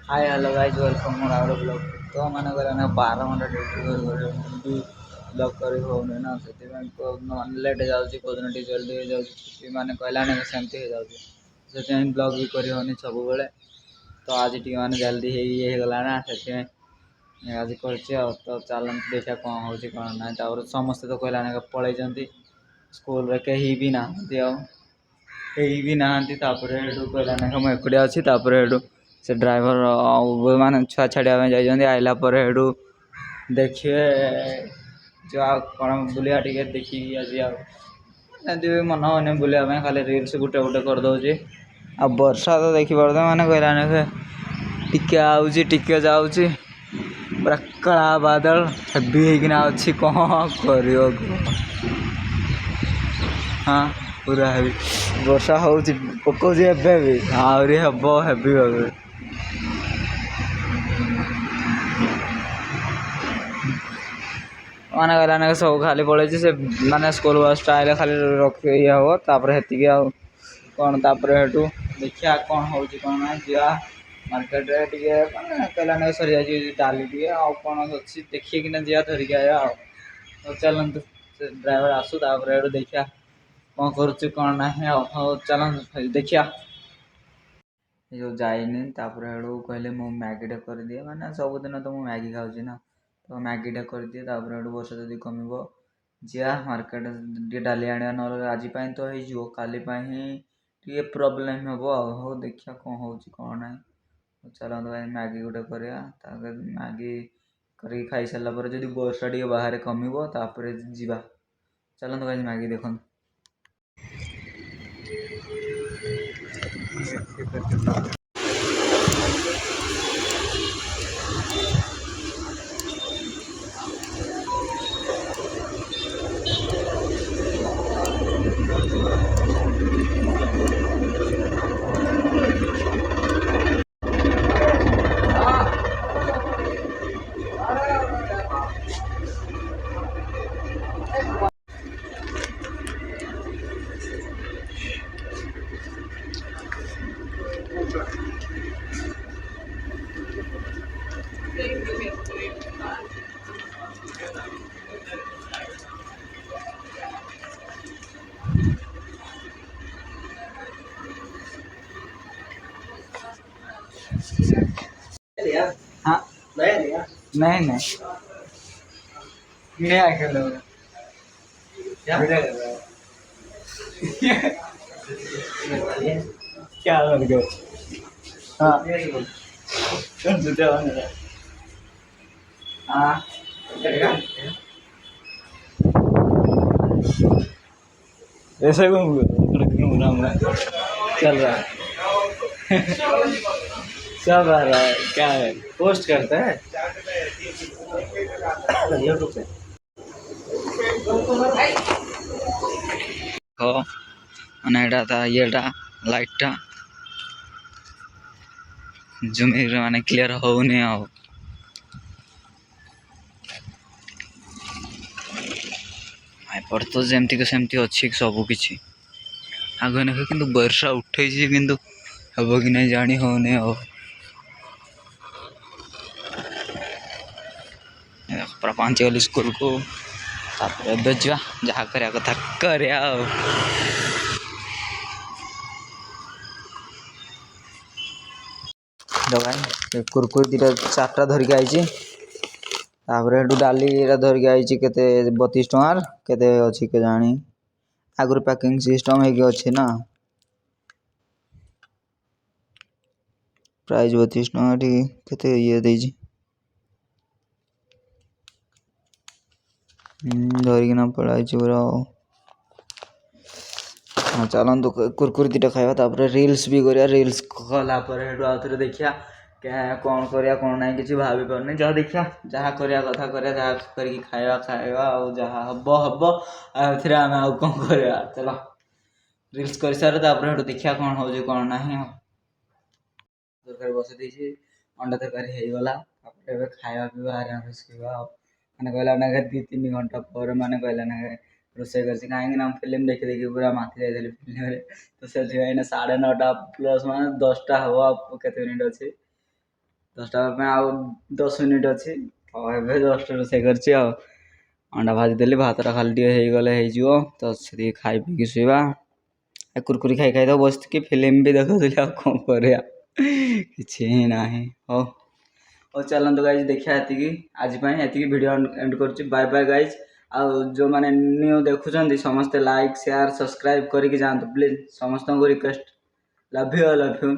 Hi hello guys welcome more out blog तो मैंने कहना 12 घंटा ड्यूटी ब्लॉग कर होने ना से लेट जाऊँगी कौन टी जल्दी हो छुट्टी मैंने कहला सेमती हो जाऊँगी से ब्लॉग भी कर सब तो आज टी मैंने जल्दी होगा ना से आज कर तो चलते देखा कौन हो कौन ना समस्ते तो कहला पलैंती स्कूल रे कहीं भी नहांती कहीं भी नहांती कहला मुझे एकुटिया अच्छी से ड्राइवर माने छुआ छाड़ा जाइए आइला देखिए जो कौन बुलिया टे देखी आज भी मन होने बुलाया खाली रिल्स गुटे गुटे करदे आ वर्षा तो देखी पार मैंने कहला टिके आउची टिके जाऊँगी पूरा कला बादल हेवी होना अच्छी कौन कर हाँ पूरा हेवी वर्षा हो पकाउे एवं भी आहरी हम हेवी भाव माने कहला सब खाली पड़े से माने स्कूल बस आए खाली रख ये हम तापर हेतिक कौन तापर हेटू देखिया कौन हो कौन ना जा मार्केट कहला सरी जाए डाली टे कौन अच्छी देखिए कि जा धरिक आया तो चलतु ड्राइवर आसू तापर देखिया कौन कर कौन ना चल देखिया जो जाइनी कहले मु मैगी टे कर दिए मैंने सबुदिन तो मुझे मैगी खाऊँ ना तो मैगी टे कर दिए वर्षा जब कम जा मार्केट टे डाली आने ना आज तो हो काली टे प्रोब्लेम हम हो देखिया कौन हो कौन ना चलते भाई मैगी गोटे कर मैगी कर खाई सारा जब वर्षा टे बाहर कम जा चलते भाई मैगी देख हाँ नहीं नहीं आके लोग क्या लग गए हाँ हाँ ऐसे चल रहा है सब आ रहा है क्या है पोस्ट करता है यूट्यूब पे हो मैंने था येटा लाइटा जूम माने क्लियर होने आओ एपट तो जमती सेमती अच्छी सबकि आगे ना कि वर्षा उठे कि हम कि नहीं जानी होने आओ पूरा 5 गली स्कूल को तापर जा जहाँ करा कथा कर कुरकुरी दीटा 4टा धरिक आई डाली धरिक आई के 32 टंकार के अच्छी के जानी आगुरी पैकिंग सिस्टम है अच्छे ना प्राइस 32 टंका के ये धरिकिना पड़ाई पूरा हाँ चलतु कुरकुरी दीटा खावा रिल्स भी करिया रिल्स कलापर आउे देखिया कौन करिया कौन ना कि भाभी पारनी जहाँ देखिया जहाँ करिया कथा करिया जहाँ करके खाଇବା जहाँ हम हम आम आउ कौन करिया चलो रिल्स कर सारे देखिया कौन हो कौन ना तरकारी बसई अंडा तरकारी होगला खावा पीवा आराम से मैंने कहला ना 2-3 घंटा पर मैंने कहला ना रोसे कर कहीं फिल्म देखी देखी पूरा माथि जाइए फिल्म तो से 9:30+ मान 10टा हम के मिनिट अच्छे 10ଟା ପାଇଁ ଆଉ 10 ମିନିଟ୍ ଅଛି। ଆଉ ଏବେ ଜଷ୍ଟ ରୋଷେଇ କରିଛି ଆଉ ଅଣ୍ଡା ଭାଜିଦେଲି, ଭାତଟା ଖାଲି ଟିକେ ହେଇଗଲେ ହେଇଯିବ। ତ ସେତିକି ଖାଇ ପିଇକି ଶୋଇବା। କୁରକୁରି ଖାଇ ଖାଇ ତ ବସିକି ଫିଲ୍ମ ବି ଦେଖୁଥିଲି, ଆଉ କ'ଣ କରିବା, କିଛି ହିଁ ନାହିଁ। ହଉ ଚାଲନ୍ତୁ ଗାଇଜ୍, ଦେଖିବା ଏତିକି ଆଜି ପାଇଁ, ଏତିକି ଭିଡ଼ିଓ ଏଣ୍ଡ କରୁଛି। Bye bye guys. ଆଉ ଯେଉଁମାନେ ନ୍ୟୁ ଦେଖୁଛନ୍ତି ସମସ୍ତେ ଲାଇକ୍ ସେୟାର ସବସ୍କ୍ରାଇବ୍ କରିକି ଯାଆନ୍ତୁ ପ୍ଲିଜ୍, ସମସ୍ତଙ୍କୁ ରିକ୍ୱେଷ୍ଟ। Love you.